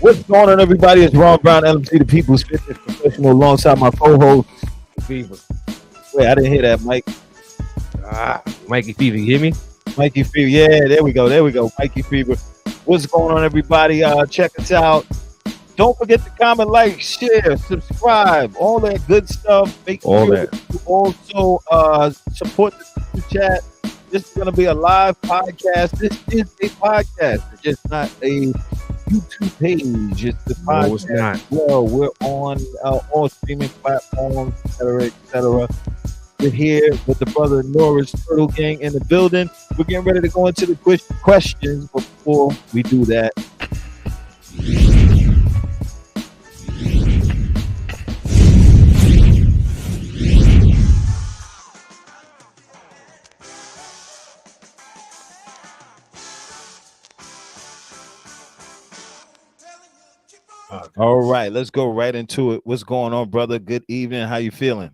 What's going on, everybody? It's Ron Brown, LMC, the People's Fitness Professional, alongside my co-host, Fever. Wait, I didn't hear that, Mike. Mikey Fever, you hear me? Mikey Fever. Yeah, there we go. Mikey Fever. What's going on, everybody? Check us out. Don't forget to comment, like, share, subscribe, all that good stuff. Make All sure that. you also support the super chat. This is going to be a live podcast. This is a podcast. It's just not a YouTube page. It's the podcast. No, it's not. Well, we're on all streaming platforms, etc. We're here with the Brother Norris Turtle Gang in the building. We're getting ready to go into the questions. Before we do that, all right, let's go right into it. What's going on, brother? Good evening. How you feeling?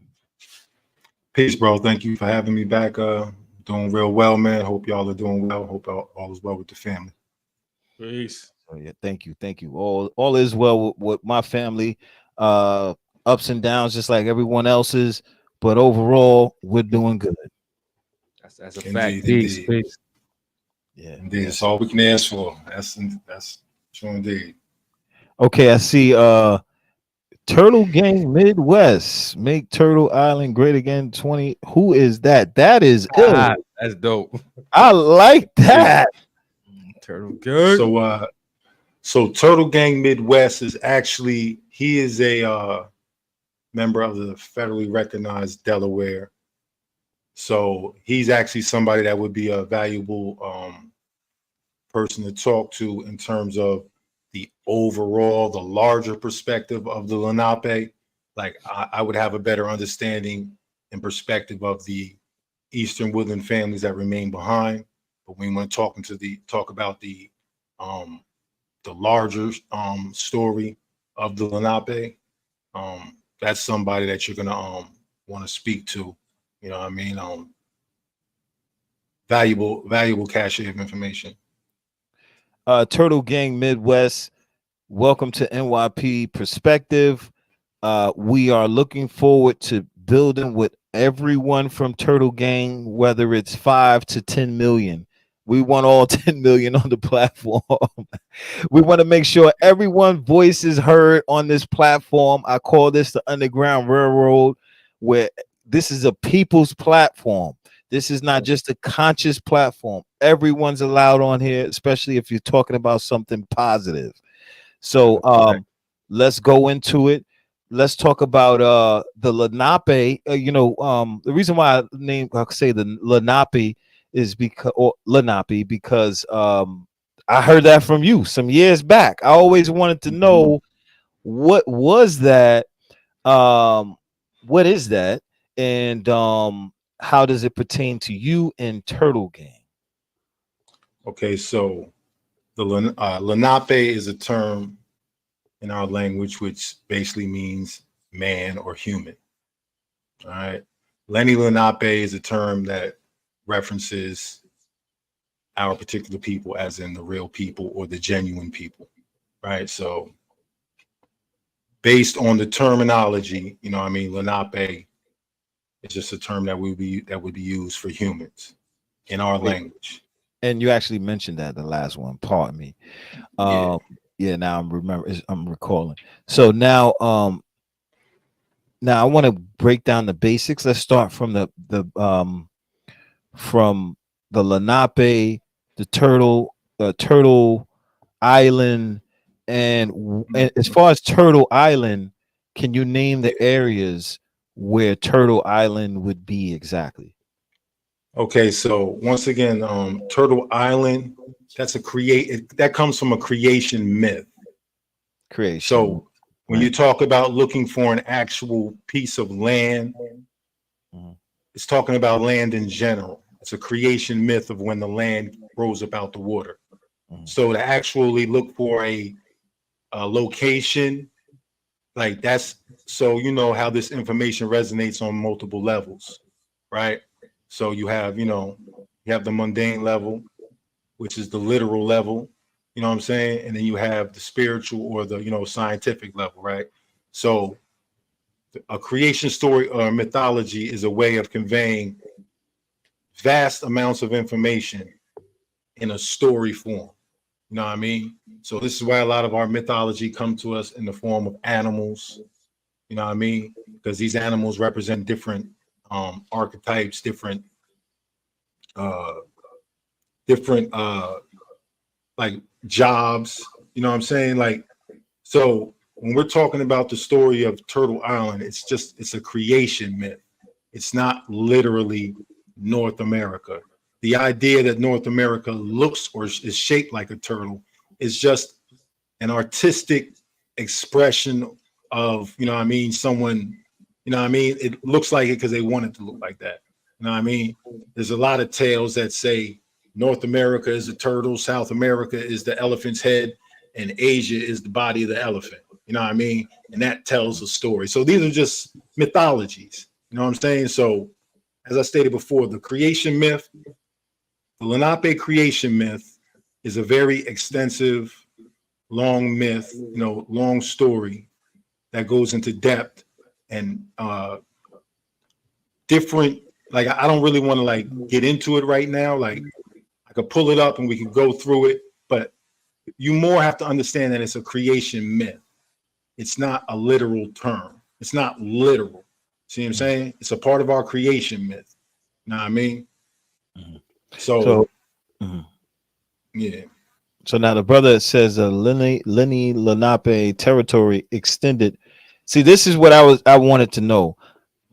Peace, bro. Thank you for having me back. Doing real well, man. Hope y'all are doing well. Hope all is well with the family. Peace. Oh, yeah, thank you. All is well with my family. Ups and downs, just like everyone else's, but overall, we're doing good. That's a fact. Indeed. Peace. Yeah, Indeed. That's all we can ask for. That's true indeed. Okay, I see. Turtle Gang Midwest, make Turtle Island great again. 20. Who is that? That is ill. That's dope. I like that. Turtle Gang. So Turtle Gang Midwest is actually he is a member of the federally recognized Delaware. So he's actually somebody that would be a valuable person to talk to in terms of the overall, the larger perspective of the Lenape. Like I would have a better understanding and perspective of the Eastern Woodland families that remain behind. But when we want to talk about the larger story of the Lenape, that's somebody that you're gonna want to speak to. You know what I mean? Valuable cache of information. Turtle Gang Midwest, welcome to NYP Perspective. We are looking forward to building with everyone from Turtle Gang, whether it's 5 to 10 million. We want all 10 million on the platform. We want to make sure everyone's voice is heard on this platform. I call this the Underground Railroad, where this is a people's platform. This is not just a conscious platform. Everyone's allowed on here, especially if you're talking about something positive. So let's go into it. Let's talk about the Lenape. The reason why I say the Lenape is because I heard that from you some years back. I always wanted to know what was that, what is that, and how does it pertain to you and Turtle Gang? Okay, so the Lenape is a term in our language which basically means man or human. All right. Lenni Lenape is a term that references our particular people, as in the real people or the genuine people. Right. So based on the terminology, you know what I mean, Lenape is just a term that would be used for humans in our language. And you actually mentioned that the last one. Pardon me. Yeah. Now I'm recalling. So now I want to break down the basics. Let's start from the Lenape, the Turtle Island, and as far as Turtle Island, can you name the areas where Turtle Island would be exactly? Okay, so once again, Turtle Island, that comes from a creation myth. Creation. So when you talk about looking for an actual piece of land, it's talking about land in general. It's a creation myth of when the land rose up out the water. So to actually look for a location, like that's, so you know how this information resonates on multiple levels, right? So you have the mundane level, which is the literal level. You know what I'm saying? And then you have the spiritual or the, you know, scientific level, right? So a creation story or mythology is a way of conveying vast amounts of information in a story form. You know what I mean? So this is why a lot of our mythology come to us in the form of animals. You know what I mean? Because these animals represent different archetypes, different uh like jobs. You know what I'm saying? Like, so when we're talking about the story of Turtle Island, it's a creation myth. It's not literally North America. The idea that North America looks or is shaped like a turtle is just an artistic expression of, you know what I mean, someone, you know what I mean? It looks like it because they want it to look like that. You know what I mean? There's a lot of tales that say North America is the turtle, South America is the elephant's head, and Asia is the body of the elephant. You know what I mean? And that tells a story. So these are just mythologies. You know what I'm saying? So as I stated before, the creation myth, the Lenape creation myth is a very extensive, long myth, you know, long story that goes into depth and different, like I don't really want to like get into it right now. Like I could pull it up and we could go through it, but you more have to understand that it's a creation myth. It's not a literal term. It's not literal. See what I'm saying? It's a part of our creation myth. You know what I mean? So yeah. So now the brother says Lenny Lenape territory extended. See, this is what I wanted to know.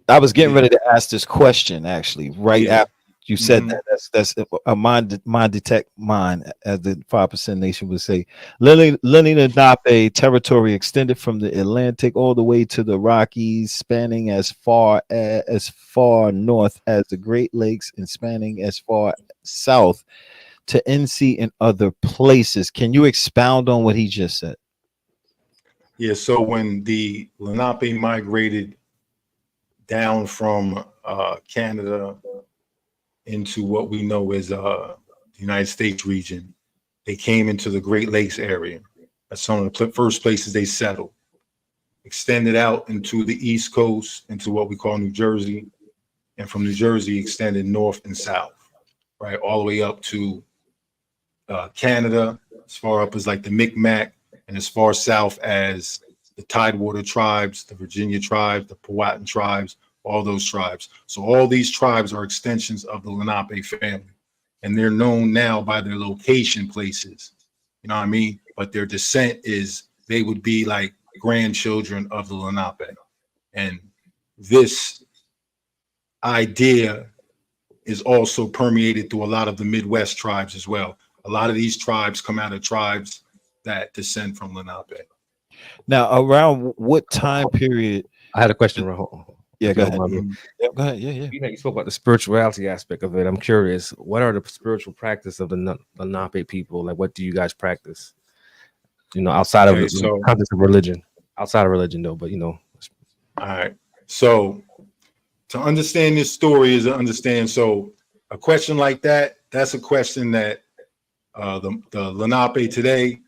I was getting ready to ask this question actually right after you said that. That's a mind detect mind, as the 5% Nation would say. Lenny Lenape territory extended from the Atlantic all the way to the Rockies, spanning as far north as the Great Lakes and spanning as far south to NC and other places. Can you expound on what he just said? Yeah, so when the Lenape migrated down from Canada into what we know as the United States region, they came into the Great Lakes area. That's some of the first places they settled. Extended out into the East Coast, into what we call New Jersey, and from New Jersey extended north and south, right, all the way up to Canada, as far up as like the Micmac, and as far south as the Tidewater tribes, the Virginia tribes, the Powhatan tribes, all those tribes. So all these tribes are extensions of the Lenape family, and they're known now by their location places. You know what I mean? But their descent is, they would be like grandchildren of the Lenape. And this idea is also permeated through a lot of the Midwest tribes as well. A lot of these tribes come out of tribes that descend from Lenape. Now, around what time period? I had a question, Rahul. Yeah, go ahead. Go ahead. Yeah. You spoke about the spirituality aspect of it. I'm curious, what are the spiritual practice of the Lenape people? Like, what do you guys practice? You know, outside of the context of religion, outside of religion, though. But you know, all right. So to understand this story is to understand. So a question like that, that's a question that the Lenape today,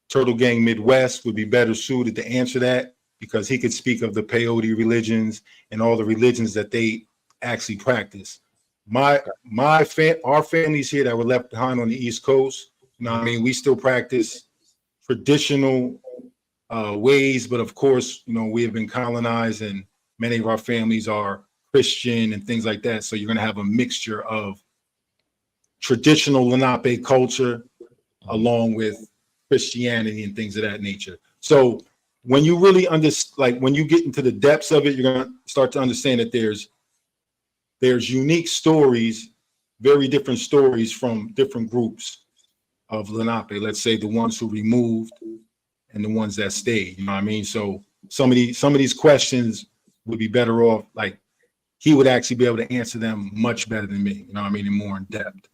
Turtle Gang Midwest, would be better suited to answer that, because he could speak of the peyote religions and all the religions that they actually practice. Our families here that were left behind on the East Coast, you know what I mean, we still practice traditional ways, but of course, you know, we have been colonized and many of our families are Christian and things like that. So you're going to have a mixture of traditional Lenape culture along with Christianity and things of that nature. So when you really like when you get into the depths of it, you're going to start to understand that there's unique stories, very different stories from different groups of Lenape. Let's say the ones who removed and the ones that stayed. You know what I mean? So some of these questions would be better off, like he would actually be able to answer them much better than me. You know what I mean? And more in depth.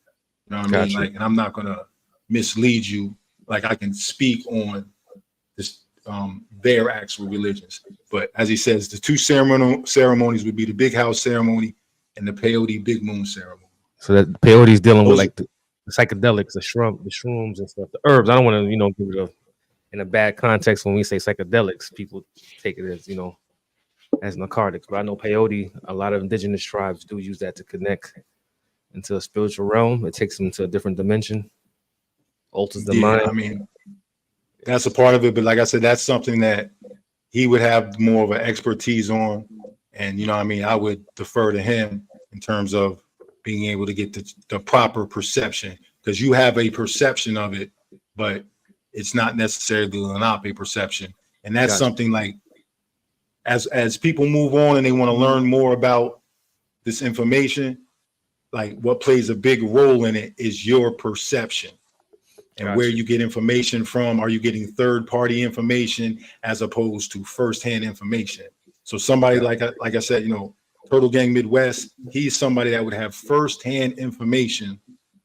You know what I mean? Like, and I'm not gonna mislead you. Like I can speak on this their actual religions. But as he says, the two ceremonies would be the Big House ceremony and the Peyote Big Moon ceremony. So that peyote is dealing with like the psychedelics, the shrooms and stuff, the herbs. I don't want to, give it in a bad context when we say psychedelics. People take it as, as narcotics. But I know peyote, a lot of indigenous tribes do use that to connect into a spiritual realm. It takes them to a different dimension, alters the mind. I mean, that's a part of it. But like I said, that's something that he would have more of an expertise on. And, I would defer to him in terms of being able to get the proper perception, because you have a perception of it, but it's not necessarily the Lenape perception. And that's something like, as people move on and they want to learn more about this information, like what plays a big role in it is your perception and where you get information from. Are you getting third-party information as opposed to first-hand information? So somebody like I said, Turtle Gang Midwest, he's somebody that would have first-hand information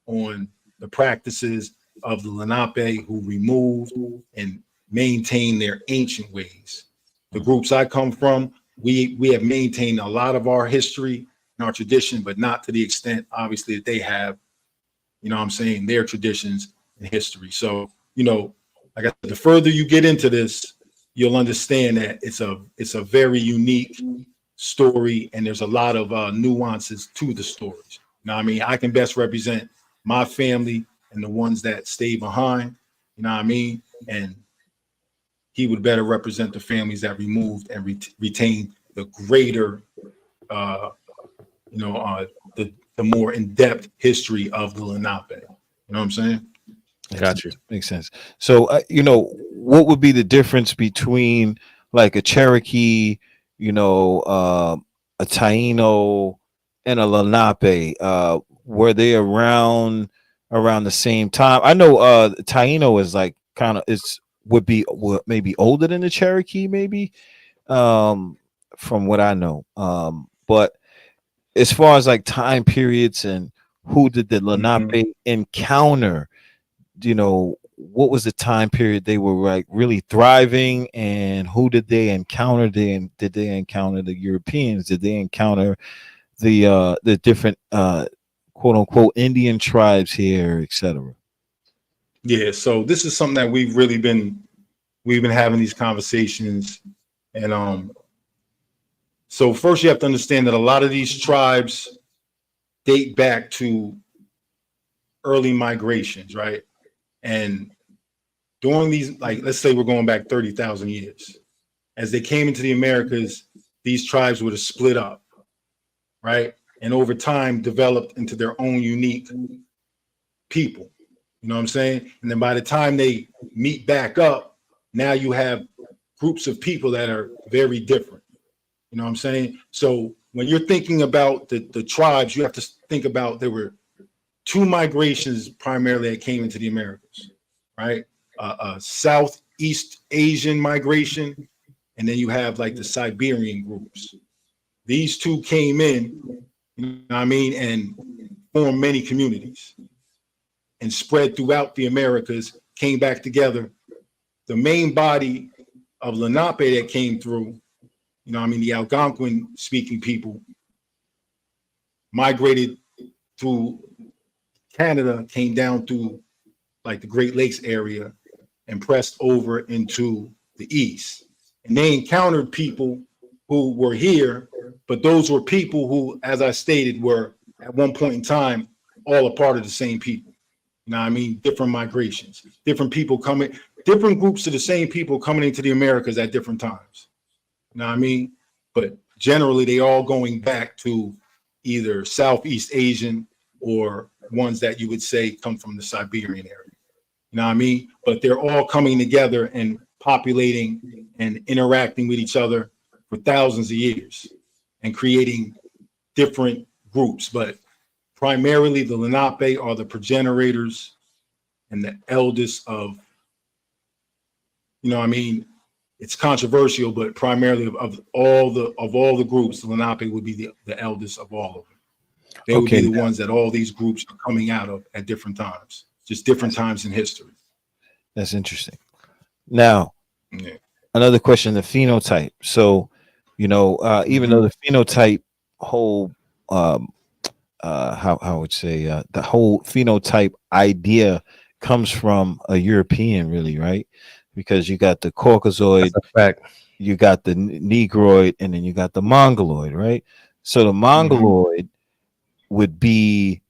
on the practices of the Lenape who removed and maintained their ancient ways. The groups I come from, we have maintained a lot of our history and our tradition, but not to the extent, obviously, that they have, their traditions and history. So, like I said, the further you get into this, you'll understand that it's a very unique story, and there's a lot of nuances to the stories. I can best represent my family and the ones that stay behind, and he would better represent the families that removed and retain the greater, the more in-depth history of the Lenape. You know what I'm saying? Got you. Makes sense. So, what would be the difference between like a Cherokee, a Taino, and a Lenape? Were they around the same time? I know Taino is like would be maybe older than the Cherokee, maybe, from what I know. But as far as like time periods and who did the Lenape encounter, what was the time period they were like really thriving, and who did they encounter? Did they encounter the Europeans? Did they encounter the different quote unquote Indian tribes here, etc.? Yeah, so this is something that we've been having these conversations, and so first you have to understand that a lot of these tribes date back to early migrations, right? And during these, like, let's say we're going back 30,000 years, as they came into the Americas, these tribes would have split up, right? And over time developed into their own unique people. You know what I'm saying? And then by the time they meet back up, now you have groups of people that are very different. You know what I'm saying? So when you're thinking about the tribes, you have to think about there were two migrations primarily that came into the Americas, right? A Southeast Asian migration, and then you have like the Siberian groups. These two came in, and formed many communities and spread throughout the Americas, came back together. The main body of Lenape that came through, the Algonquin speaking people migrated through Canada, came down through like the Great Lakes area and pressed over into the east. And they encountered people who were here, but those were people who, as I stated, were at one point in time all a part of the same people. Different migrations, different people coming, different groups of the same people coming into the Americas at different times. But generally they all going back to either Southeast Asian or ones that you would say come from the Siberian area. But they're all coming together and populating and interacting with each other for thousands of years and creating different groups. But primarily the Lenape are the progenitors and the eldest of, it's controversial, but primarily of all the groups, the Lenape would be the eldest of all of them. They would be the ones that all these groups are coming out of at different times, just different times in history. That's interesting. Now, another question, the phenotype. So, even though the phenotype whole how I would say the whole phenotype idea comes from a European, really, right? Because you got the Caucasoid, That's a fact. you got the Negroid, and then you got the Mongoloid, right? So the Mongoloid would be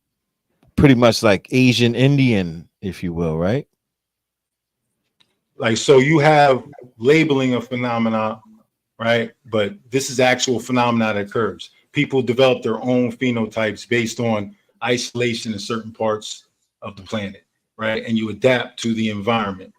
pretty much like Asian Indian, if you will, right? Like, so you have labeling of phenomena, right? But this is actual phenomena that occurs. People develop their own phenotypes based on isolation in certain parts of the planet, right? And you adapt to the environment,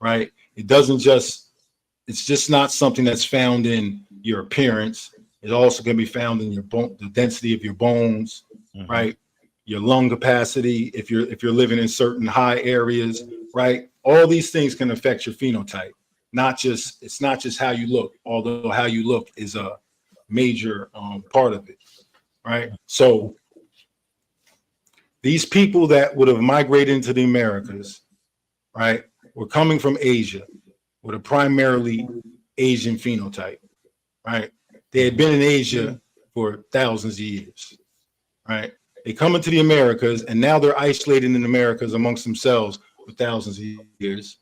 right? It's just not something that's found in your appearance. It's also going to be found in your bone, the density of your bones, right? Your lung capacity, if you're living in certain high areas, right? All these things can affect your phenotype. It's not just how you look, although how you look is a major part of it, right? So these people that would have migrated into the Americas, right, were coming from Asia with a primarily Asian phenotype, right? They had been in Asia for thousands of years, right? They come into the Americas, and now they're isolated in the Americas amongst themselves for thousands of years,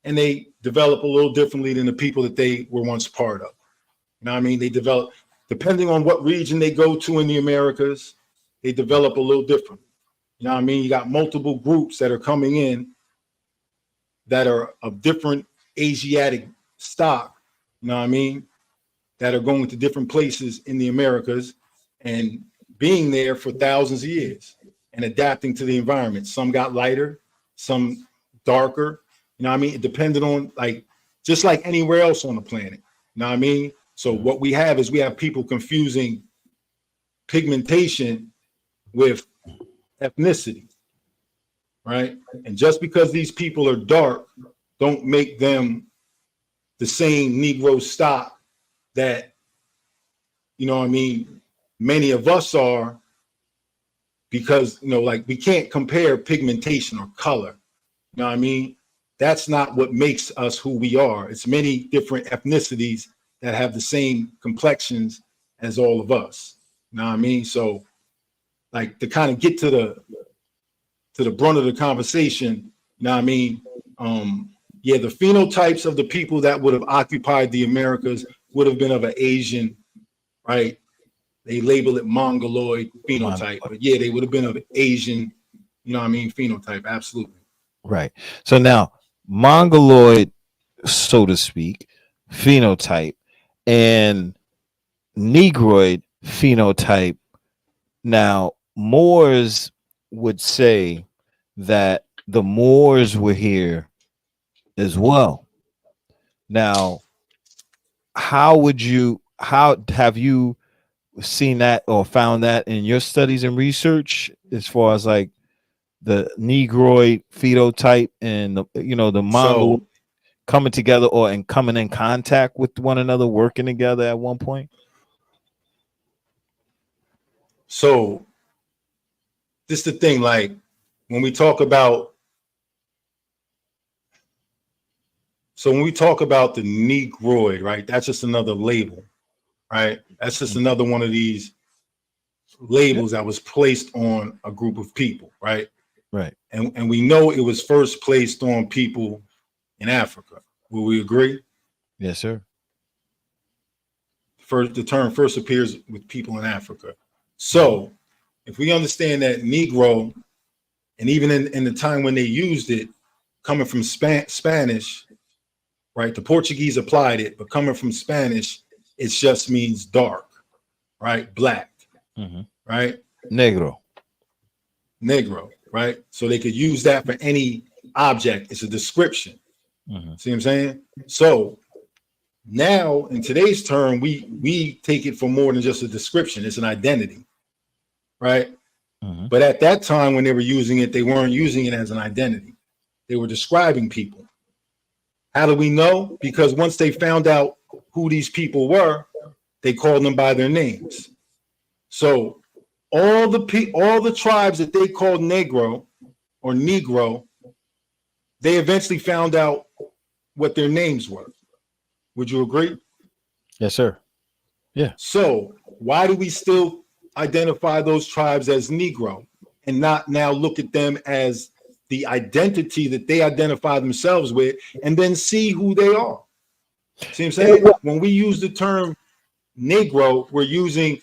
and they develop a little differently than the people that they were once part of. You know what I mean? They develop, depending on what region they go to in the Americas, they develop a little different. You know what I mean? You got multiple groups that are coming in that are of different Asiatic stock, you know what I mean? That are going to different places in the Americas and being there for thousands of years and adapting to the environment. Some got lighter, some darker, you know what I mean? It depended on, like, just like anywhere else on the planet, you know what I mean? So what we have is we have people confusing pigmentation with ethnicity, right? And just because these people are dark, don't make them the same Negro stock that, you know what I mean, many of us are, because, you know, like, we can't compare pigmentation or color, you know what I mean? That's not what makes us who we are. It's many different ethnicities that have the same complexions as all of us, you know what I mean? So, like, to kind of get to the brunt of the conversation, you know what I mean? Yeah, the phenotypes of the people that would have occupied the Americas would have been of an Asian, right? They label it Mongoloid phenotype, but yeah, they would have been of Asian, you know what I mean, phenotype, absolutely. Right. So now, Mongoloid, so to speak, phenotype, and Negroid phenotype. Now, Moors would say that the Moors were here as well. Now, how have you seen that or found that in your studies and research, as far as like the Negroid phenotype and the Mongol So, coming together or and coming in contact with one another, working together at one point? so this is the thing, like, when we talk about, when we talk about the Negroid, right, that's just another label, right? That's just another one of these labels that was placed on a group of people, right? Right. And we know it was first placed on people in Africa. Will we agree? Yes, sir. The term first appears with people in Africa. So if we understand that Negro, and even in the time when they used it, coming from Spanish, right? The Portuguese applied it, but coming from Spanish, it just means dark, right? Black, right? Negro. Right? So they could use that for any object. It's a description. See what I'm saying? So now in today's term, we take it for more than just a description. It's an identity, right? But at that time when they were using it, they weren't using it as an identity. They were describing people. How do we know? Because once they found out who these people were, they called them by their names. So all the tribes that they called Negro or Negro, they eventually found out what their names were. Would you agree? Yes, sir. Yeah. So why do we still identify those tribes as Negro and not now look at them as the identity that they identify themselves with and then see who they are. See what I'm saying? When we use the term Negro, we're using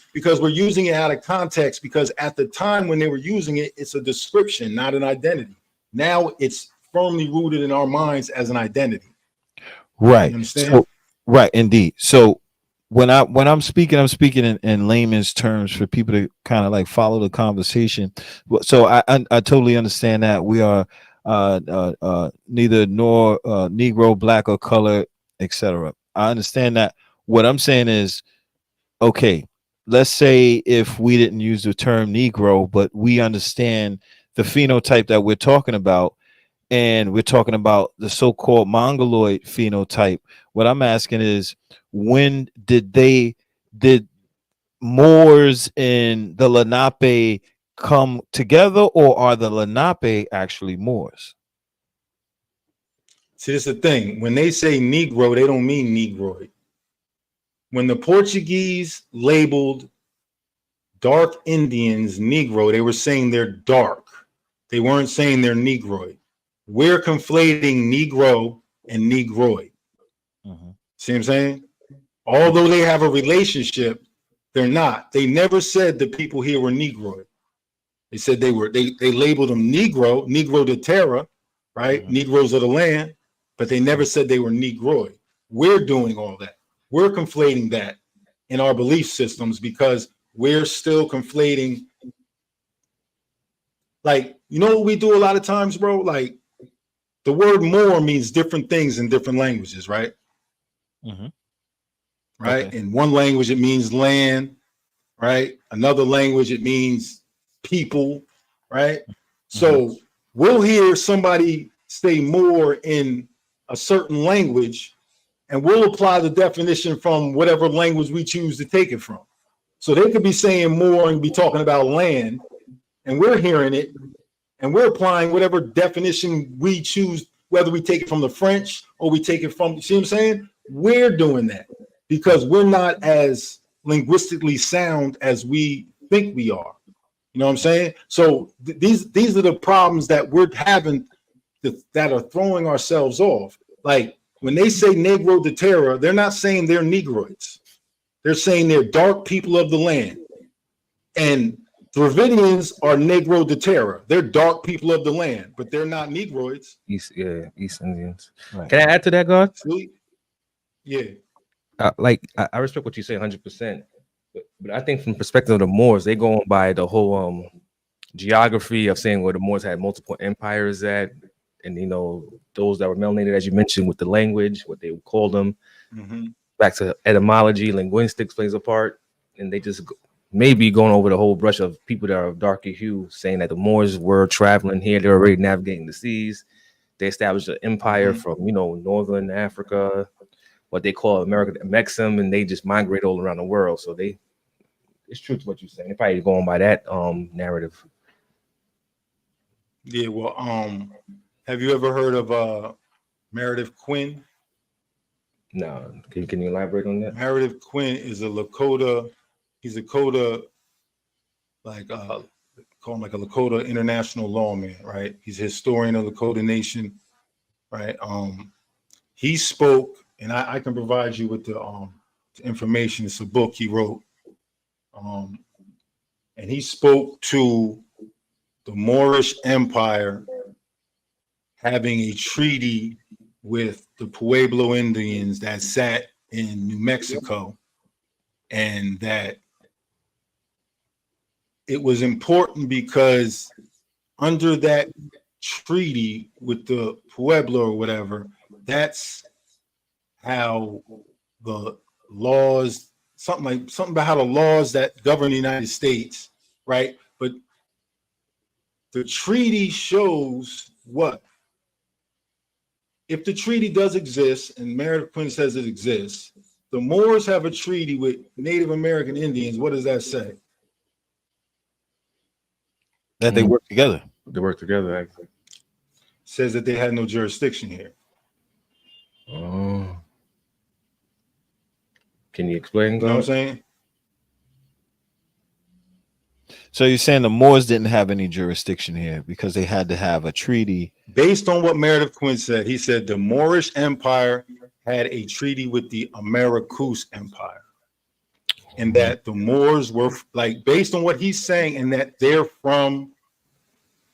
it out of context, because at the time when they were using it, it's a description, not an identity. Now it's firmly rooted in our minds as an identity. Right. You understand? So, right, indeed. So when I'm speaking in layman's terms for people to kind of like follow the conversation. So I totally understand that we are neither nor Negro, black, or color, etc. I understand that. What I'm saying is, okay, let's say if we didn't use the term Negro, but we understand the phenotype that we're talking about, and we're talking about the so-called mongoloid phenotype. What I'm asking is, when did Moors and the Lenape come together, or are the Lenape actually Moors? See, this is the thing. When they say Negro, they don't mean Negroid. When the Portuguese labeled dark Indians Negro, they were saying they're dark. They weren't saying they're Negroid. We're conflating Negro and Negroid. See what I'm saying? Although they have a relationship, they're not. They never said the people here were Negroid. They said they labeled them Negro de Terra, right? Negroes of the land, but they never said they were Negroid. We're doing all that. We're conflating that in our belief systems because we're still conflating. Like, you know what we do a lot of times, bro? Like, the word Moor means different things in different languages, right? Right? Okay. In one language, it means land, right? Another language, it means people, right? So we'll hear somebody say Moor in a certain language, and we'll apply the definition from whatever language we choose to take it from. So they could be saying Moor and be talking about land, and we're hearing it, and we're applying whatever definition we choose, whether we take it from the French or we take it from, you see what I'm saying? We're doing that because we're not as linguistically sound as we think we are. You know what I'm saying? So these are the problems that we're having that are throwing ourselves off. Like when they say Negro de Terra, they're not saying they're Negroids. They're saying they're dark people of the land. And Dravidians are Negro de Terra. They're dark people of the land, but they're not Negroids. East Indians. Right. Can I add to that, God? Yeah. I respect what you say 100%, but I think from the perspective of the Moors, they go on by the whole geography of saying where the Moors had multiple empires at, and you know those that were melanated, as you mentioned, with the language, what they would call them. Back to etymology, linguistics plays a part, and they just maybe going over the whole brush of people that are of darker hue, saying that the Moors were traveling here, they're already navigating the seas. They established an empire from northern Africa, what they call America, Mexim, and they just migrate all around the world. So it's true to what you're saying. They're probably going by that narrative. Yeah, well, have you ever heard of Meredith Quinn? No. Can you elaborate on that? Meredith Quinn is a Lakota. He's a Lakota, call him like a Lakota international lawman, right? He's a historian of Lakota Nation, right? He spoke, and I can provide you with the information. It's a book he wrote, and he spoke to the Moorish Empire having a treaty with the Pueblo Indians that sat in New Mexico, and that it was important because under that treaty with the Pueblo or whatever, that's how the laws, something about how the laws that govern the United States, right? But the treaty shows what? If the treaty does exist, and Meredith Quinn says it exists, the Moors have a treaty with Native American Indians. What does that say? That they work together. They work together, actually. Says that they had no jurisdiction here. Oh. Can you explain? You know what I'm saying? So you're saying the Moors didn't have any jurisdiction here because they had to have a treaty. Based on what Meredith Quinn said, he said the Moorish Empire had a treaty with the Americus Empire. And that the Moors were, like, based on what he's saying, and that they're from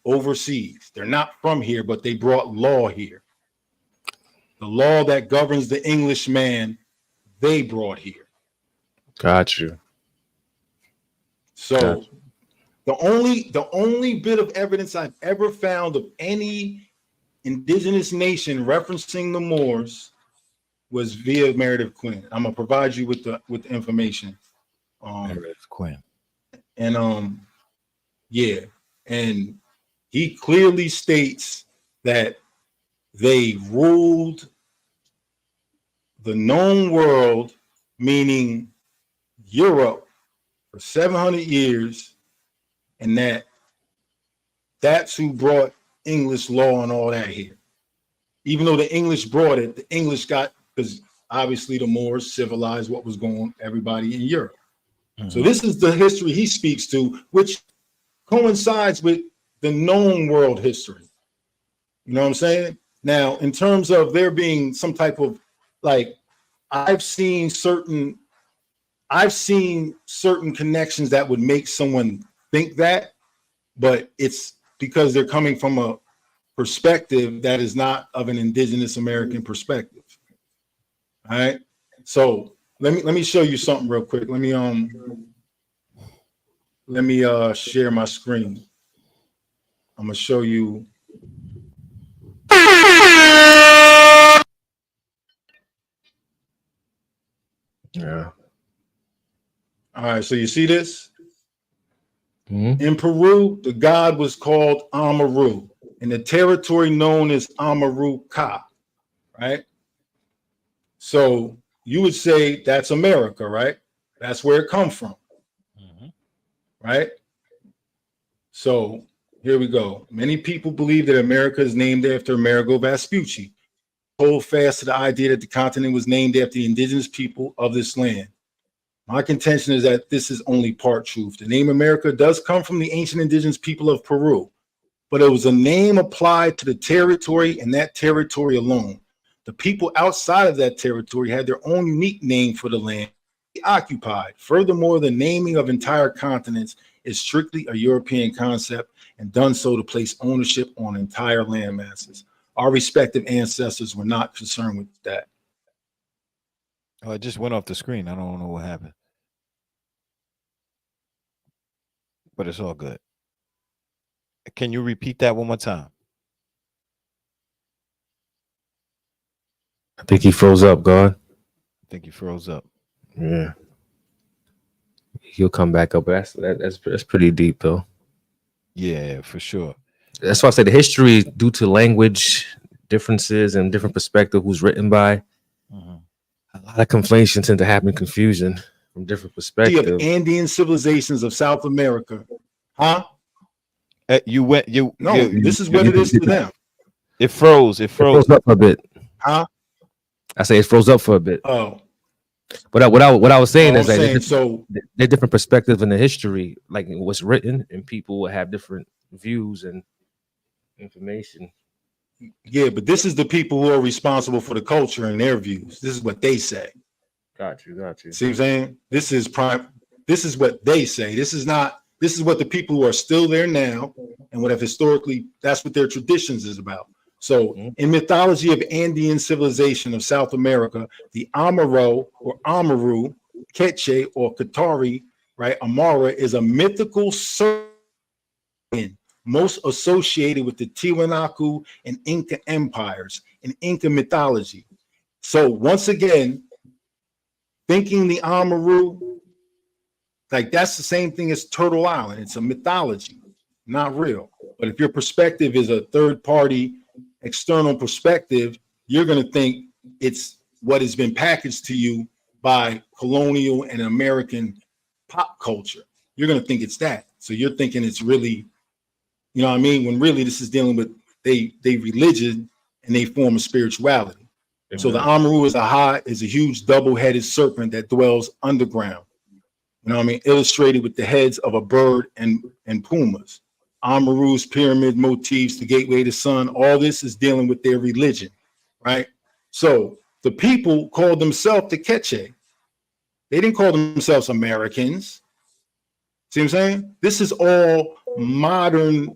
overseas. They're not from here, but they brought law here. The law that governs the Englishman, they brought here. Got you. So the only bit of evidence I've ever found of any indigenous nation referencing the Moors was via Meredith Quinn. I'm gonna provide you with the information. Meredith Quinn. And yeah, and he clearly states that they ruled the known world, meaning Europe, for 700 years, and that's who brought English law and all that here. Even though the English brought it, the English got, because obviously the Moors civilized what was going on, everybody in Europe. Mm-hmm. So this is the history he speaks to, which coincides with the known world history. You know what I'm saying? Now, in terms of there being some type of, like, I've seen certain connections that would make someone think that, but it's because they're coming from a perspective that is not of an indigenous American perspective. All right. So let me show you something real quick. Let me share my screen. I'm gonna show you. Yeah. All right, so you see this? Mm-hmm. In Peru, the god was called Amaru, in the territory known as Amaru Ka, right? So you would say that's America, right? That's where it comes from, right? So here we go. Many people believe that America is named after Amerigo Vespucci. Hold fast to the idea that the continent was named after the indigenous people of this land. My contention is that this is only part truth. The name America does come from the ancient indigenous people of Peru, but it was a name applied to the territory and that territory alone. The people outside of that territory had their own unique name for the land they occupied. Furthermore, the naming of entire continents is strictly a European concept and done so to place ownership on entire land masses. Our respective ancestors were not concerned with that. Oh, it just went off the screen. I don't know what happened. But it's all good. Can you repeat that one more time? I think he froze up, God. I think he froze up. Yeah. He'll come back up. That's pretty deep, though. Yeah, for sure. That's why I say the history, due to language differences and different perspective, who's written by, a lot of conflation tend to happen, confusion from different perspectives. Of Andean civilizations of South America, huh? This is what it is to them. It froze. It froze up for a bit, huh? I say it froze up for a bit. Oh, but what I was saying is that they're different perspectives in the history, like what's written, and people will have different views and information. Yeah, but this is the people who are responsible for the culture and their views. This is what they say. Got you. See what I'm saying? This is what they say. This is what the people who are still there now and what have historically, that's what their traditions is about. So in mythology of Andean civilization of South America, the Amaro or Amaru, Quechua or Qatari, right? Amara is a mythical serpent most associated with the Tiwanaku and Inca empires in Inca mythology. So once again, thinking the Amaru, like that's the same thing as Turtle Island. It's a mythology, not real. But if your perspective is a third party, external perspective, you're going to think it's what has been packaged to you by colonial and American pop culture. You're going to think it's that. So you're thinking it's really, you know what I mean? When really this is dealing with they religion and they form a spirituality. So the Amaru is a huge double-headed serpent that dwells underground. You know what I mean? Illustrated with the heads of a bird and pumas. Amaru's pyramid motifs, the gateway to sun, all this is dealing with their religion, right? So the people called themselves the Quechua. They didn't call themselves Americans. See what I'm saying? This is all modern,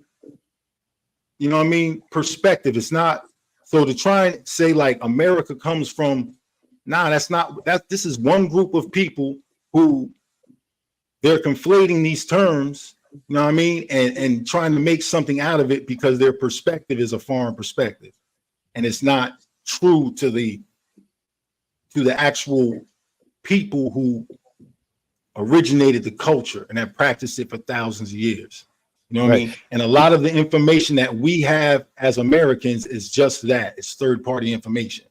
you know what I mean, perspective. It's not, so to try and say like America comes from, nah, that's not, this is one group of people who they're conflating these terms, you know what I mean, and trying to make something out of it because their perspective is a foreign perspective, and it's not true to the actual people who originated the culture and have practiced it for thousands of years. You know what I mean? And a lot of the information that we have as Americans is just that. It's third-party information.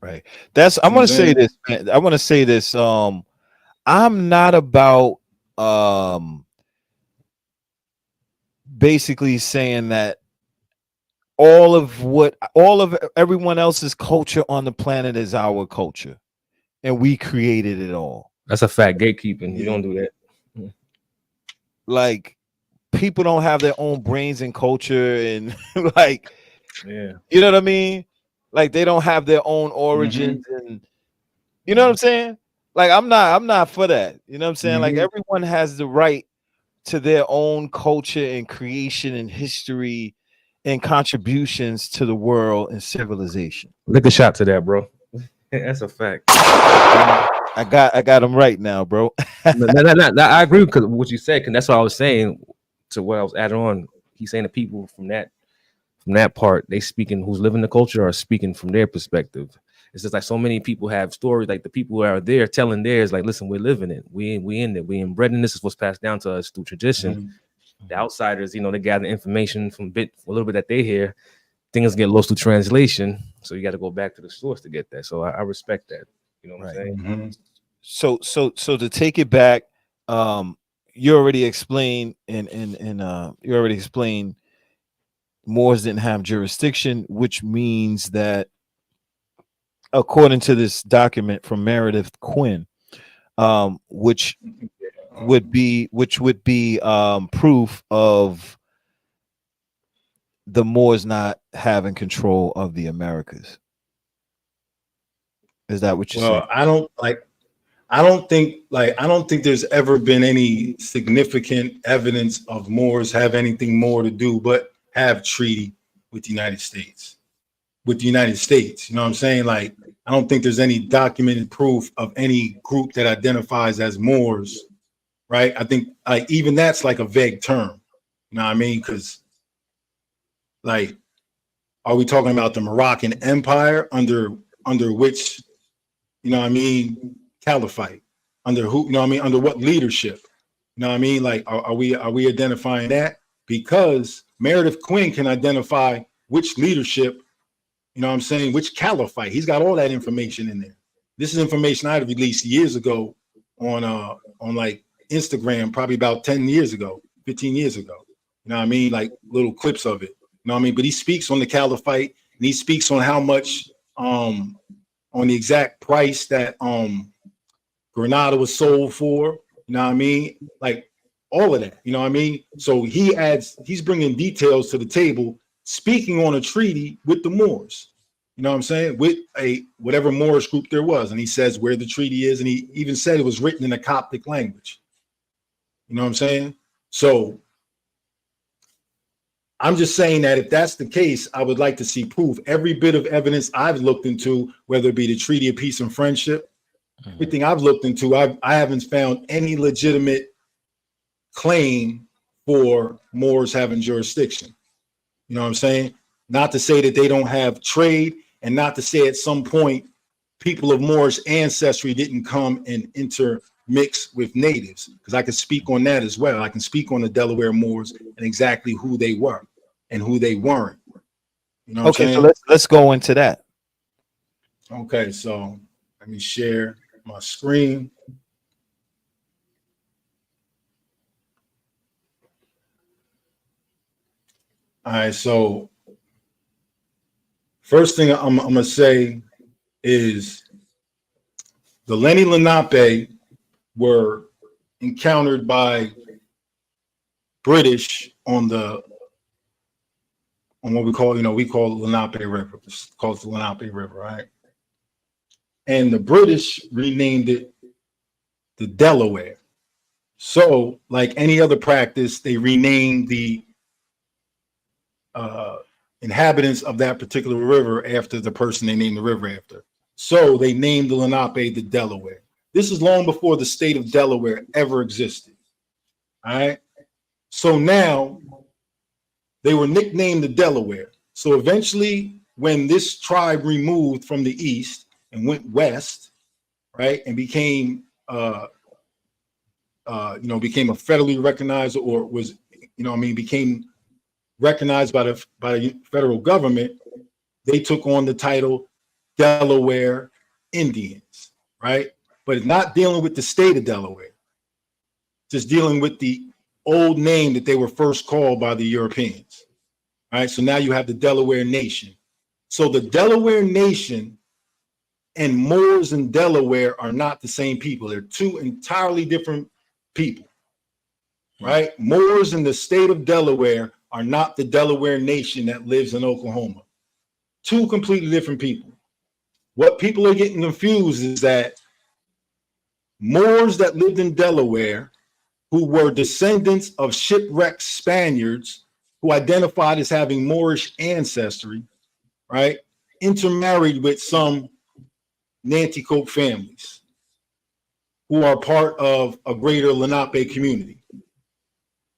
Right. That's, I want to say this, man. I want to say this. I'm not about basically saying that all of everyone else's culture on the planet is our culture and we created it all. That's a fact. Gatekeeping. You don't do that. Like, people don't have their own brains and culture, and like, yeah, you know what I mean? Like, they don't have their own origins, and you know what I'm saying? Like, I'm not for that. You know what I'm saying? Like, everyone has the right to their own culture and creation and history and contributions to the world and civilization. Lick a shot to that, bro. That's a fact. I got them right now, bro. No, I agree with what you said, because that's what I was saying to what I was adding on. He's saying the people from that part, they speaking who's living the culture are speaking from their perspective. It's just like so many people have stories, like the people who are there telling theirs, like, listen, we're living it. We in it. We inbred in this. Is what's passed down to us through tradition. The outsiders, you know, they gather information from a little bit that they hear. Things get lost through translation. So you got to go back to the source to get that. So I respect that. You know what I'm saying? So to take it back, you already explained you already explained Moors didn't have jurisdiction, which means that according to this document from Meredith Quinn, which would be proof of the Moors not having control of the Americas. Is that what you're saying? I don't think there's ever been any significant evidence of Moors have anything more to do but have treaty with the United States. You know what I'm saying? Like, I don't think there's any documented proof of any group that identifies as Moors, right? I think like even that's like a vague term. You know what I mean? Because like, are we talking about the Moroccan Empire under which, you know what I mean, caliphate? Under who, you know what I mean? Under what leadership? You know what I mean? Like, are we identifying that? Because Meredith Quinn can identify which leadership, you know what I'm saying, which caliphate. He's got all that information in there. This is information I had released years ago on like Instagram, probably about 10 years ago, 15 years ago. You know what I mean? Like little clips of it. You know what I mean? But he speaks on the caliphate, and he speaks on how much on the exact price that Granada was sold for. You know what I mean? Like all of that. You know what I mean? So he's bringing details to the table, speaking on a treaty with the Moors. You know what I'm saying? With whatever Moorish group there was, and he says where the treaty is, and he even said it was written in a Coptic language. You know what I'm saying? So I'm just saying that if that's the case, I would like to see proof. Every bit of evidence I've looked into, whether it be the Treaty of Peace and Friendship, everything I've looked into, I haven't found any legitimate claim for Moors having jurisdiction. You know what I'm saying? Not to say that they don't have trade, and not to say at some point people of Moorish ancestry didn't come and intermix with natives, because I can speak on that as well. I can speak on the Delaware Moors and exactly who they were and who they weren't. You know what I'm saying? So let's go into that. Okay, so let me share my screen. All right, so first thing I'm gonna say is the Lenni Lenape were encountered by British on what we call Lenape River. It's called the Lenape River, right? And the British renamed it the Delaware. So, like any other practice, they renamed the inhabitants of that particular river after the person they named the river after. So they named the Lenape the Delaware. This is long before the state of Delaware ever existed. All right. So now they were nicknamed the Delaware. So eventually, when this tribe removed from the east and went west, right, and became became a federally recognized, or was, became recognized by the federal government, they took on the title Delaware Indians, right? But it's not dealing with the state of Delaware, just dealing with the old name that they were first called by the Europeans. All right, so now you have the Delaware Nation. So the Delaware Nation and Moors and Delaware are not the same people. They're two entirely different people, right? Moors in the state of Delaware are not the Delaware Nation that lives in Oklahoma. Two completely different people. What people are getting confused is that Moors that lived in Delaware, who were descendants of shipwrecked Spaniards who identified as having Moorish ancestry, right, intermarried with some Nanticoke families who are part of a greater Lenape community.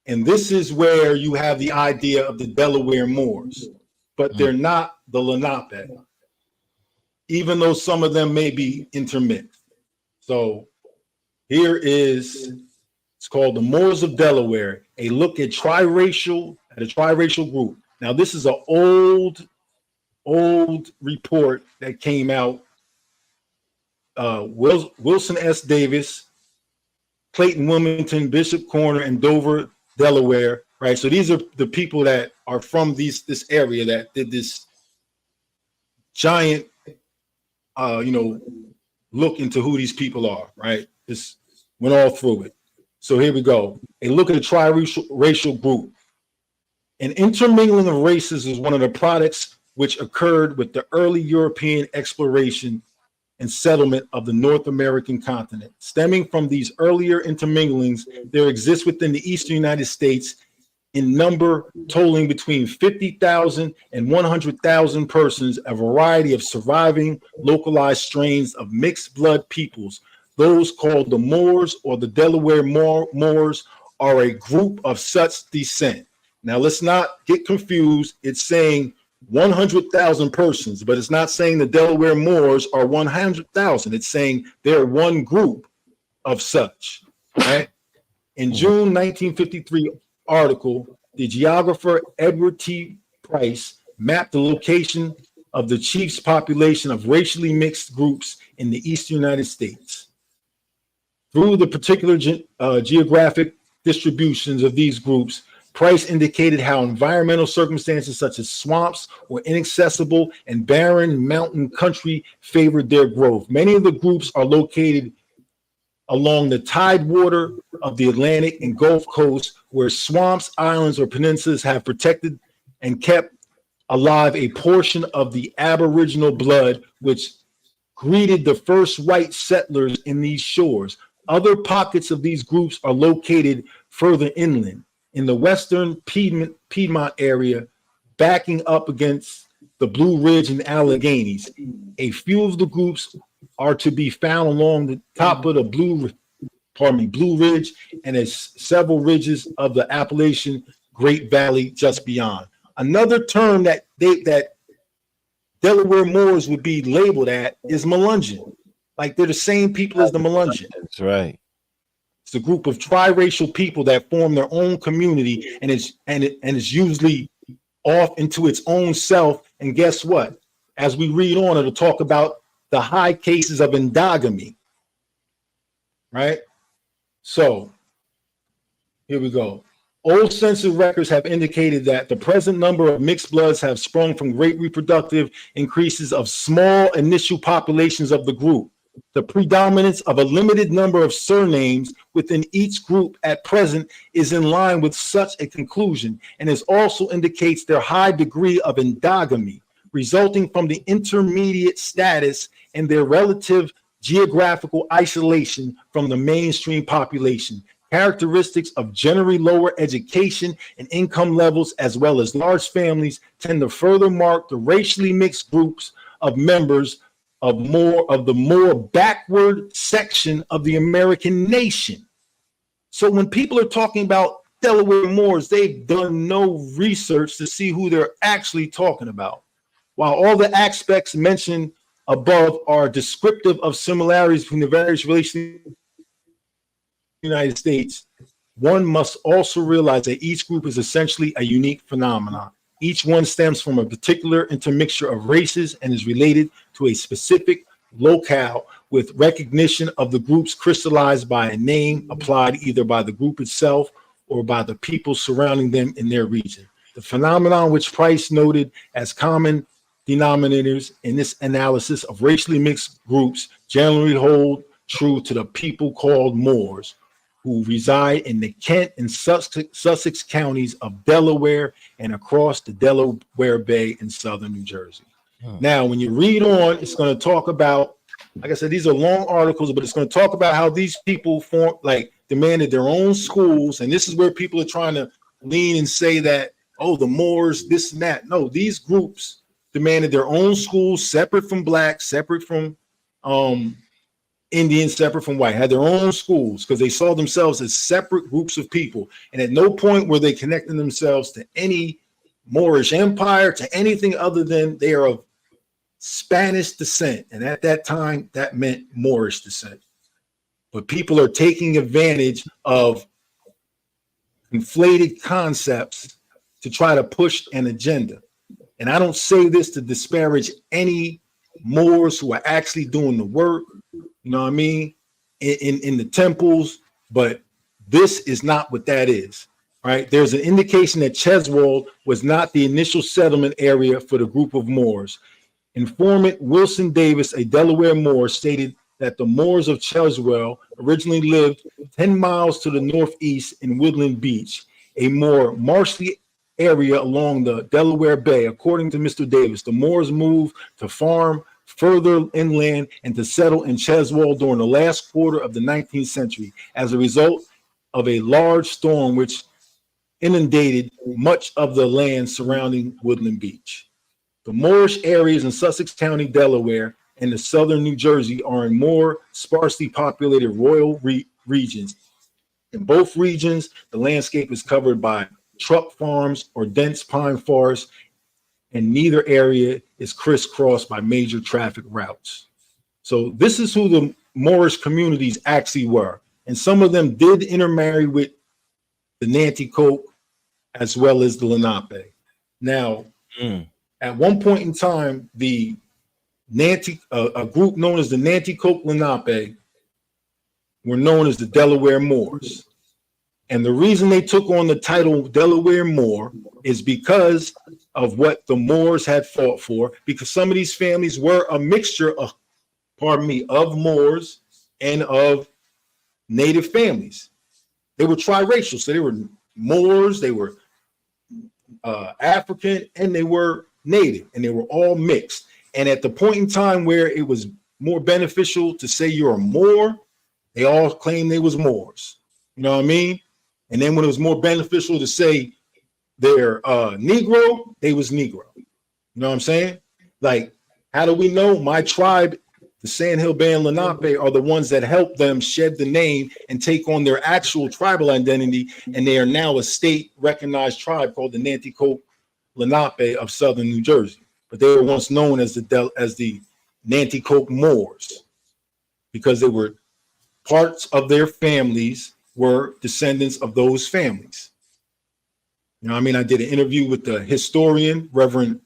And this is where you have the idea of the Delaware Moors, but they're not the Lenape, even though some of them may be intermixed. So here is, it's called the Moors of Delaware, a look at a triracial group. Now, this is an old report that came out. Wilson S. Davis, Clayton Wilmington, Bishop Corner, and Dover, Delaware, right? So these are the people that are from this area that did this giant, look into who these people are, right? Just went all through it. So here we go. A look at a triracial group. An intermingling of races is one of the products which occurred with the early European exploration and settlement of the North American continent. Stemming from these earlier interminglings, there exists within the eastern United States in number totaling between 50,000 and 100,000 persons, a variety of surviving localized strains of mixed blood peoples. Those called the Moors or the Delaware Moors are a group of such descent. Now, let's not get confused. It's saying 100,000 persons, but it's not saying the Delaware Moors are 100,000. It's saying they're one group of such, right? In June 1953 article, the geographer Edward T. Price mapped the location of the chief's population of racially mixed groups in the eastern United States. Through the particular geographic distributions of these groups, Price indicated how environmental circumstances such as swamps or inaccessible and barren mountain country favored their growth. Many of the groups are located along the tidewater of the Atlantic and Gulf Coast, where swamps, islands, or peninsulas have protected and kept alive a portion of the aboriginal blood which greeted the first white settlers in these shores. Other pockets of these groups are located further inland in the western Piedmont area, backing up against the Blue Ridge and Alleghenies. A few of the groups are to be found along the top of the Blue Ridge, and as several ridges of the Appalachian Great Valley just beyond. Another term that Delaware Moors would be labeled at is Melungeon. Like they're the same people as the Melungeon. That's right. It's a group of triracial people that form their own community, and it's usually off into its own self. And guess what? As we read on, it'll talk about the high cases of endogamy. Right? So here we go. Old census records have indicated that the present number of mixed bloods have sprung from great reproductive increases of small initial populations of the group. The predominance of a limited number of surnames within each group at present is in line with such a conclusion, and it also indicates their high degree of endogamy, resulting from the intermediate status and their relative geographical isolation from the mainstream population. Characteristics of generally lower education and income levels, as well as large families, tend to further mark the racially mixed groups of members of the more backward section of the American nation. So when people are talking about Delaware Moors, they've done no research to see who they're actually talking about. While all the aspects mentioned above are descriptive of similarities between the various relations in the United States, one must also realize that each group is essentially a unique phenomenon. Each one stems from a particular intermixture of races and is related to a specific locale, with recognition of the groups crystallized by a name applied either by the group itself or by the people surrounding them in their region. The phenomenon which Price noted as common denominators in this analysis of racially mixed groups generally hold true to the people called Moors, who reside in the Kent and Sussex counties of Delaware and across the Delaware Bay in southern New Jersey. Now, when you read on, it's going to talk about, like I said, these are long articles, but it's going to talk about how these people demanded their own schools. And this is where people are trying to lean and say that, oh, the Moors, this and that. No, these groups demanded their own schools, separate from blacks, separate from Indians, separate from white, had their own schools because they saw themselves as separate groups of people. And at no point were they connecting themselves to any Moorish empire, to anything other than they are of Spanish descent. And at that time, that meant Moorish descent. But people are taking advantage of conflated concepts to try to push an agenda. And I don't say this to disparage any Moors who are actually doing the work, you know what I mean, in the temples, but this is not what that is, right? There's an indication that Cheswold was not the initial settlement area for the group of Moors. Informant Wilson Davis, a Delaware Moor, stated that the Moors of Cheswell originally lived 10 miles to the northeast in Woodland Beach, a more marshy area along the Delaware Bay. According to Mr. Davis, the Moors moved to farm further inland and to settle in Cheswold during the last quarter of the 19th century as a result of a large storm which inundated much of the land surrounding Woodland Beach. The Moorish areas in Sussex County, Delaware, and the southern New Jersey are in more sparsely populated rural regions. In both regions, the landscape is covered by truck farms or dense pine forests, and neither area is crisscrossed by major traffic routes. So this is who the Moorish communities actually were. And some of them did intermarry with the Nanticoke as well as the Lenape. Now, at one point in time, the a group known as the Nanticoke Lenape were known as the Delaware Moors. And the reason they took on the title Delaware Moor is because of what the Moors had fought for, because some of these families were a mixture of, of Moors and of native families. They were triracial, so they were Moors, they were African, and they were native, and they were all mixed. And at the point in time where it was more beneficial to say you're a Moor, they all claimed they was Moors. You know what I mean? And then when it was more beneficial to say they're Negro, they was Negro. You know what I'm saying? Like, how do we know? My tribe, the Sandhill Band Lenape, are the ones that helped them shed the name and take on their actual tribal identity. And they are now a state recognized tribe called the Nanticoke Lenape of southern New Jersey. But they were once known as the Nanticoke Moors because they were parts of their families were descendants of those families. You know what I mean? I did an interview with the historian, Reverend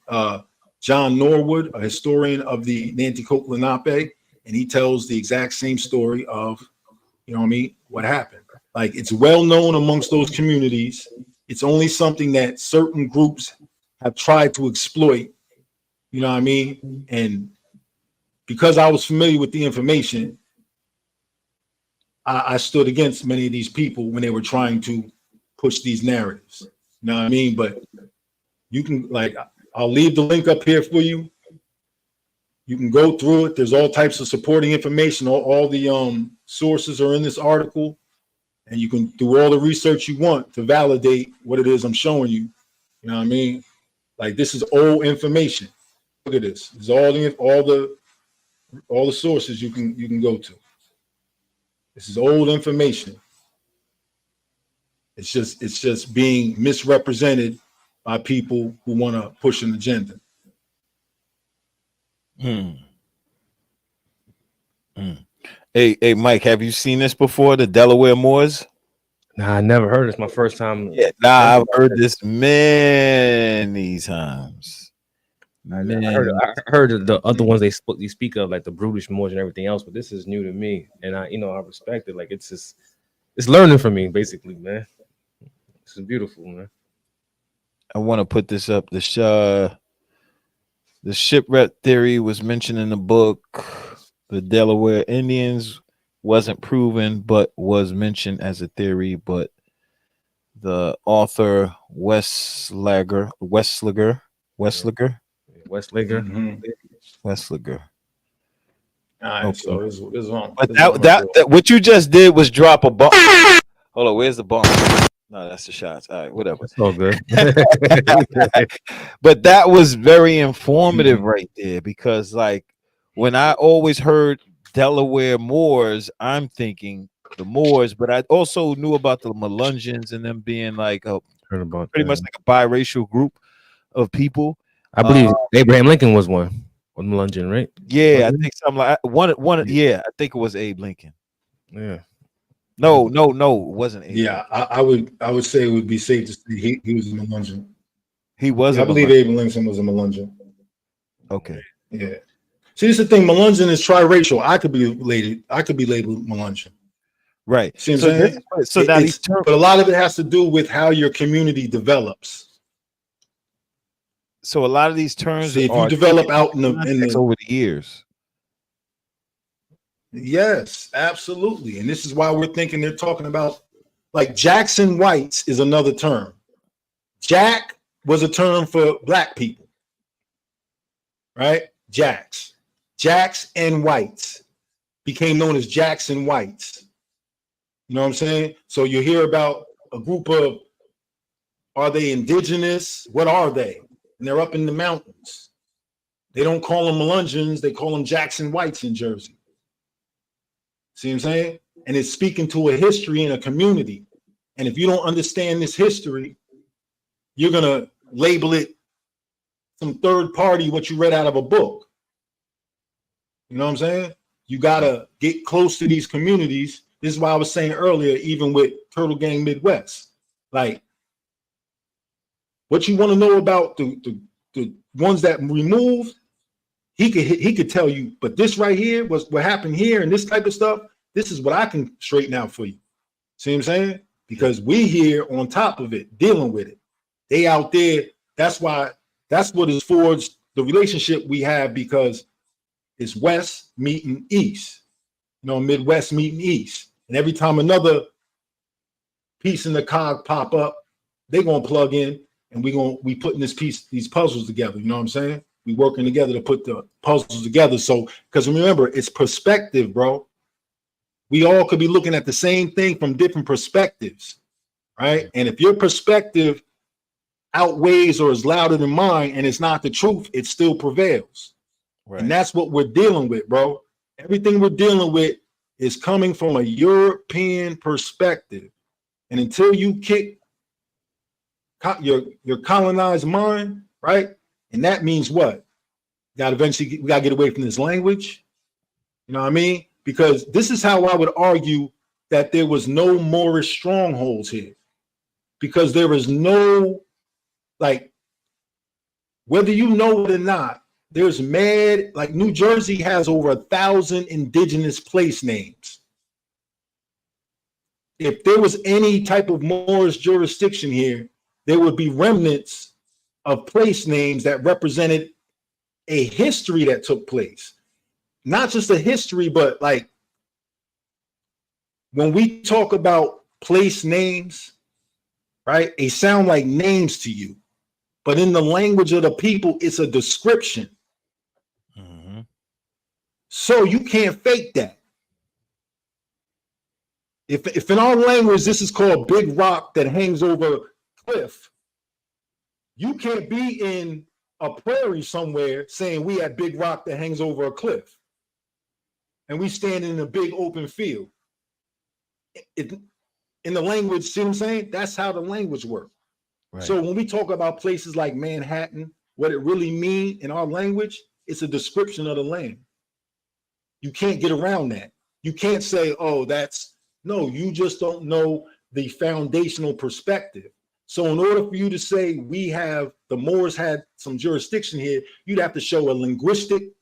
John Norwood, a historian of the Nanticoke Lenape, and he tells the exact same story of, you know what I mean, what happened. Like, it's well known amongst those communities. It's only something that certain groups have tried to exploit, you know what I mean? And because I was familiar with the information, I stood against many of these people when they were trying to push these narratives. You know what I mean? But you can, like, I'll leave the link up here for you. You can go through it. There's all types of supporting information. All the sources are in this article, and you can do all the research you want to validate what it is I'm showing you. You know what I mean? Like, this is old information. Look at this. This is all the sources you can go to. This is old information. It's just being misrepresented by people who want to push an agenda. Hey, Mike, have you seen this before? The Delaware Moors? Nah, I never heard. It's my first time. Yeah, I've heard this many times. I heard the other ones they speak of, like the brutish Moors and everything else, but this is new to me, and I respect it. Like, it's learning for me, basically, man. This is beautiful, man. I want to put this up. The shipwreck theory was mentioned in the book. The Delaware Indians wasn't proven, but was mentioned as a theory. But the author Westlager. All right, okay. So this is wrong. But that what you just did was drop a bomb. Hold on, where's the bomb? No, that's the shots. All right, whatever. It's all good. But that was very informative right there, because like when I always heard Delaware Moors, I'm thinking the Moors, but I also knew about the Melungeons and them being like pretty much like a biracial group of people. I believe Abraham Lincoln was one Melungeon, right? Yeah, I think something like one. Yeah, I think it was Abe Lincoln. Yeah. No, it wasn't Abe. Yeah, I would say it would be safe to say he was a Melungeon. He was. I believe Abe Lincoln was a Melungeon. Okay. Yeah. See, this is the thing. Melungeon is triracial. I could be labeled Melungeon. Right. See what I'm saying? But a lot of it has to do with how your community develops. So a lot of these terms, if you develop out in the over the years. Yes, absolutely. And this is why we're thinking they're talking about, like, Jackson whites is another term. Jack was a term for black people, right? Jacks and whites became known as Jackson whites. You know what I'm saying? So you hear about a group of, are they indigenous? What are they? And they're up in the mountains. They don't call them Melungeons, they call them Jackson whites in Jersey. See what I'm saying? And it's speaking to a history in a community. And if you don't understand this history, you're going to label it some third party, what you read out of a book. You know what I'm saying? You got to get close to these communities. This is why I was saying earlier, even with Turtle Gang Midwest, like, what you want to know about the ones that removed, he could tell you, but this right here was what happened here and this type of stuff. This is what I can straighten out for you. See what I'm saying? Because we here on top of it, dealing with it. They out there. That's what has forged the relationship we have, because it's West meeting East, Midwest meeting East. And every time another piece in the cog pop up, they're gonna plug in, and we putting these puzzles together. You know what I'm saying? We working together to put the puzzles together. So, because remember, it's perspective, bro. We all could be looking at the same thing from different perspectives, right? And if your perspective outweighs or is louder than mine and it's not the truth, it still prevails. Right. And that's what we're dealing with, bro. Everything we're dealing with is coming from a European perspective. And until you kick your colonized mind, right? And that means what? We got to get away from this language. You know what I mean? Because this is how I would argue that there was no Moorish strongholds here. Because there is no, like, whether you know it or not, there's mad, like New Jersey has over 1,000 indigenous place names. If there was any type of Moorish jurisdiction here, there would be remnants of place names that represented a history that took place. not just the history, but like when we talk about place names, right? They sound like names to you, but in the language of the people, it's a description. Mm-hmm. So you can't fake that. If in our language this is called big rock that hangs over a cliff, you can't be in a prairie somewhere saying we have big rock that hangs over a cliff and we stand in a big open field. In the language, see what I'm saying? That's how the language works. Right. So when we talk about places like Manhattan, what it really means in our language, it's a description of the land. You can't get around that. You can't say, oh, no, you just don't know the foundational perspective. So in order for you to say the Moors had some jurisdiction here, you'd have to show a linguistic, you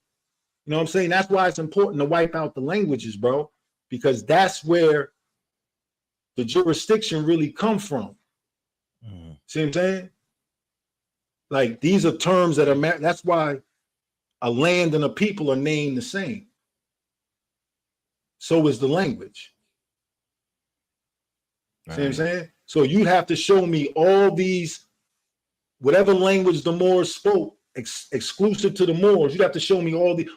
know what I'm saying? That's why it's important to wipe out the languages, bro, because that's where the jurisdiction really come from. Mm. See what I'm saying? Like these are terms that are, that's why a land and a people are named the same. So is the language. Right. See what I'm saying? So you have to show me all these, whatever language the Moors spoke, exclusive to the Moors, you'd have to show me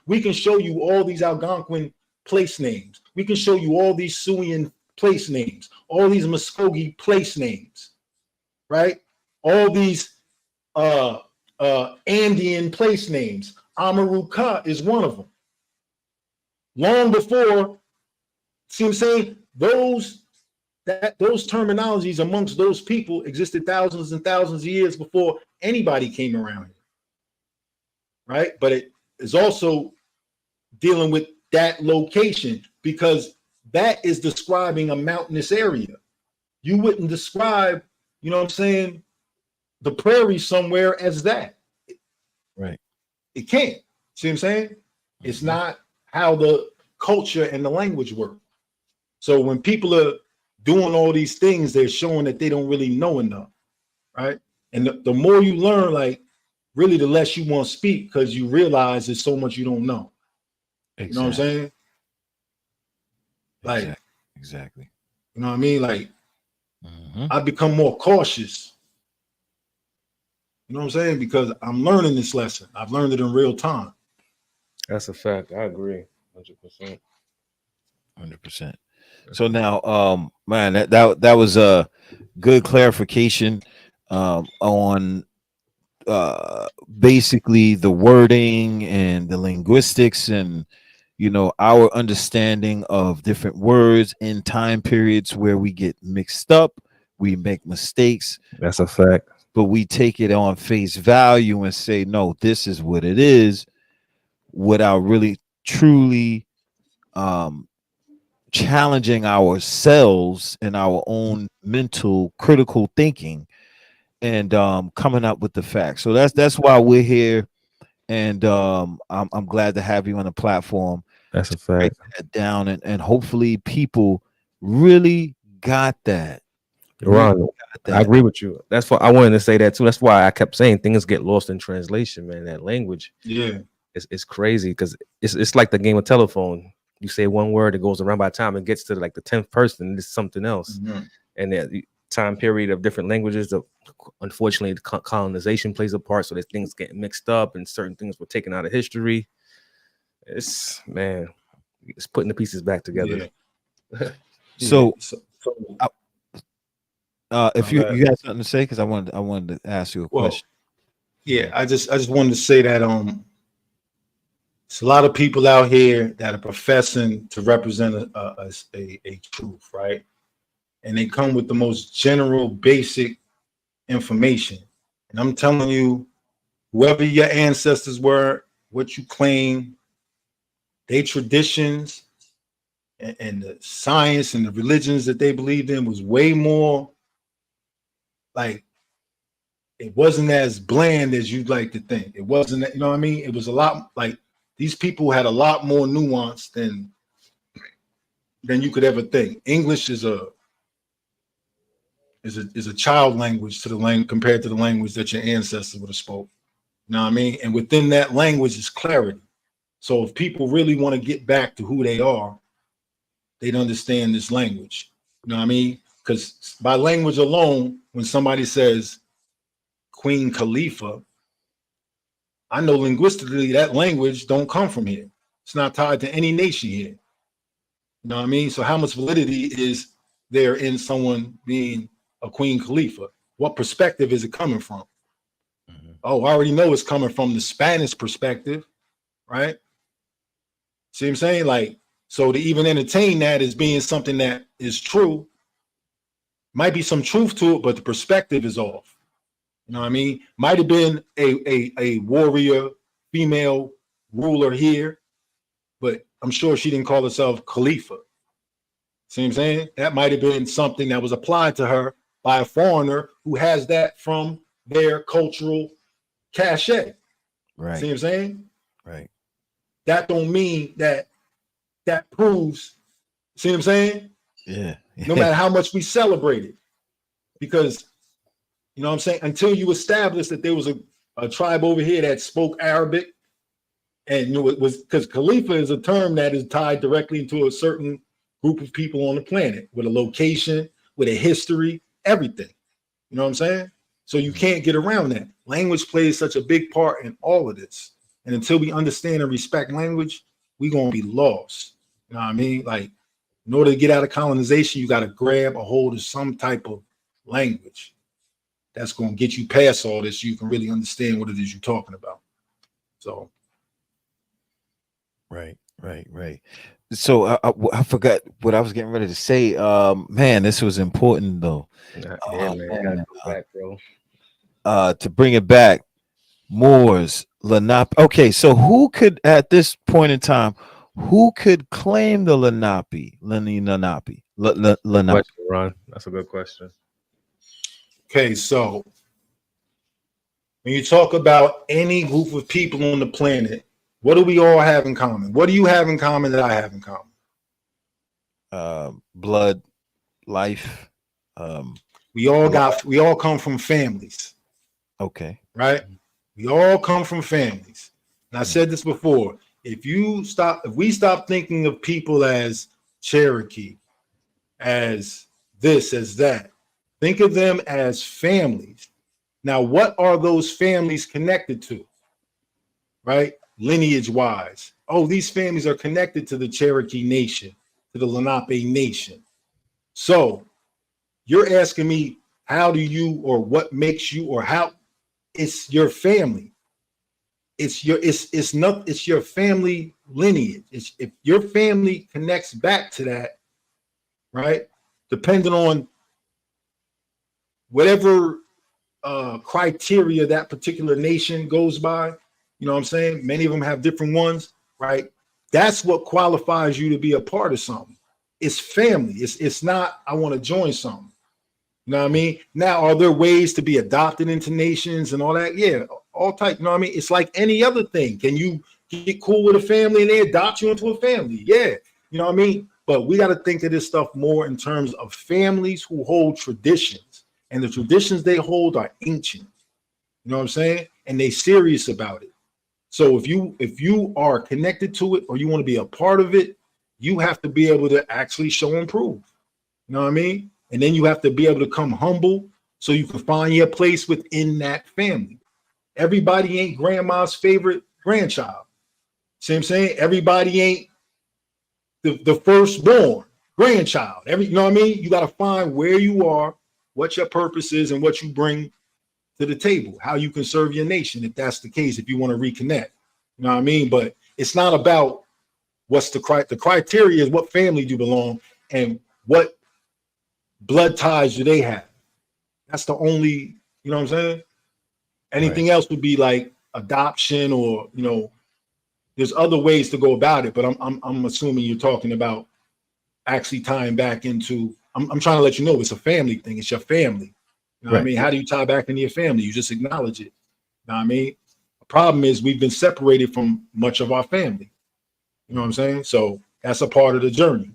we can show you all these Algonquin place names. We can show you all these Siouan place names, all these Muskogee place names, right? All these Andean place names. Amaruka is one of them. Long before, see what I'm saying? Those terminologies amongst those people existed thousands and thousands of years before anybody came around here, right? But it is also dealing with that location because that is describing a mountainous area. You wouldn't describe, you know what I'm saying, the prairie somewhere as that. Right. It can't. See what I'm saying? Mm-hmm. It's not how the culture and the language work. So when people are doing all these things, they're showing that they don't really know enough, right? And the more you learn, like, really, the less you want to speak because you realize there's so much you don't know. Exactly. You know what I'm saying? Like, exactly. You know what I mean? Like, I become more cautious. You know what I'm saying? Because I'm learning this lesson. I've learned it in real time. That's a fact. I agree. 100%. 100%. So now, man, that was a good clarification on basically the wording and the linguistics and, you know, our understanding of different words in time periods where we get mixed up, we make mistakes. That's a fact. But we take it on face value and say, no, this is what it is, without really truly challenging ourselves and our own mental critical thinking and coming up with the facts. So that's why we're here, and I'm glad to have you on the platform. That's a fact. Write that down, and hopefully people really got that. Ron, I agree with you. That's why I wanted to say that too. That's why I kept saying things get lost in translation, man. That language, yeah, it's crazy because it's like the game of telephone. You say one word, it goes around. By the time it gets to like the 10th person, it's something else. Mm-hmm. And the time period of different languages, unfortunately, the colonization plays a part. So that things get mixed up, and certain things were taken out of history. It's putting the pieces back together. Yeah. So if you got something to say, because I wanted to ask you a question. Yeah, I just wanted to say that it's a lot of people out here that are professing to represent a truth, right? And they come with the most general, basic information. And I'm telling you, whoever your ancestors were, what you claim, their traditions and the science and the religions that they believed in was way more like, it wasn't as bland as you'd like to think. It wasn't, you know what I mean? It was a lot like these people had a lot more nuance than you could ever think. English is a child language to the language compared to the language that your ancestors would have spoke. You know what I mean? And within that language is clarity. So if people really want to get back to who they are, they'd understand this language. You know what I mean? Because by language alone, when somebody says Queen Khalifa, I know linguistically that language don't come from here. It's not tied to any nation here. You know what I mean? So how much validity is there in someone being a Queen Khalifa? What perspective is it coming from? Mm-hmm. Oh, I already know it's coming from the Spanish perspective, right? See what I'm saying? Like, so to even entertain that as being something that is true, might be some truth to it, but the perspective is off. You know what I mean? Might have been a warrior, female ruler here, but I'm sure she didn't call herself Khalifa. See what I'm saying? That might have been something that was applied to her by a foreigner who has that from their cultural cachet. Right. See what I'm saying? Right. That don't mean that proves, see what I'm saying? Yeah. No matter how much we celebrate it. Because, you know what I'm saying? Until you establish that there was a tribe over here that spoke Arabic, and it was because Khalifa is a term that is tied directly into a certain group of people on the planet with a location, with a history, everything. You know what I'm saying? So you can't get around that. Language plays such a big part in all of this. And until we understand and respect language, we're going to be lost. You know what I mean? Like, in order to get out of colonization, you got to grab a hold of some type of language that's going to get you past all this so you can really understand what it is you're talking about. So. Right. So I forgot what I was getting ready to say. Man, this was important though. Yeah, man. Go back, bro. To bring it back, Moors, Lenape. Okay, so who could at this point in time, who could claim the Lenape? Lenape. Ron, that's a good question. Okay, so when you talk about any group of people on the planet, what do we all have in common? What do you have in common that I have in common? Blood, life. We all come from families. Okay. Right? We all come from families. And I said this before. If we stop thinking of people as Cherokee, as this, as that, think of them as families. Now, what are those families connected to? Right? Lineage wise. Oh, these families are connected to the Cherokee Nation, to the Lenape Nation. So you're asking me, how do you, or what makes you, or how it's your family. It's your family lineage. If your family connects back to that, right? Depending on whatever criteria that particular nation goes by, you know what I'm saying? Many of them have different ones, right? That's what qualifies you to be a part of something. It's family. It's not, I want to join something. You know what I mean? Now, are there ways to be adopted into nations and all that? Yeah, all type. You know what I mean? It's like any other thing. Can you get cool with a family and they adopt you into a family? Yeah. You know what I mean? But we got to think of this stuff more in terms of families who hold traditions. And the traditions they hold are ancient. You know what I'm saying? And they serious about it. So if you are connected to it or you want to be a part of it, you have to be able to actually show and prove. You know what I mean? And then you have to be able to come humble so you can find your place within that family. Everybody ain't grandma's favorite grandchild. See what I'm saying? Everybody ain't the firstborn grandchild. You know what I mean? You got to find where you are, what your purpose is, and what you bring to the table, how you can serve your nation, if that's the case, if you want to reconnect. You know what I mean? But it's not about what's the criteria is what family do you belong and what blood ties do they have. That's the only, you know what I'm saying? Anything else would be like adoption or, you know, there's other ways to go about it, but I'm assuming you're talking about actually tying back into, I'm trying to let you know it's a family thing. It's your family. You know what I mean? How do you tie back into your family? You just acknowledge it. You know what I mean? The problem is we've been separated from much of our family. You know what I'm saying? So that's a part of the journey.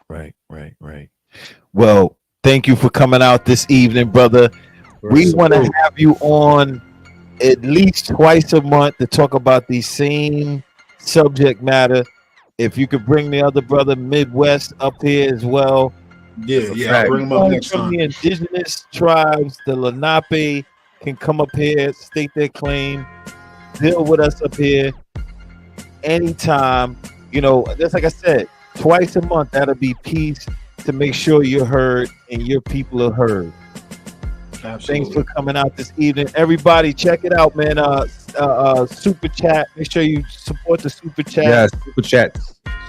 Right. Well, thank you for coming out this evening, brother. We want to have you on at least twice a month to talk about the same subject matter. If you could bring the other brother Midwest up here as well. Yeah. I'll bring them up next From time. the indigenous tribes, the Lenape can come up here, state their claim, deal with us up here anytime. You know, just like I said, twice a month, that'll be peace to make sure you're heard and your people are heard. Absolutely. Thanks for coming out this evening. Everybody, check it out, man. Super chat. Make sure you support the super chat. Yeah, super chat.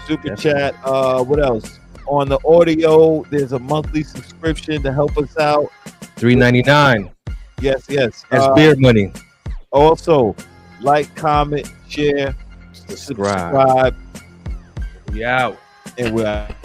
Super chat. What else? On the audio, there's a monthly subscription to help us out. $3.99. Yes. That's beer money. Also, like, comment, share, subscribe. We out. And we're out.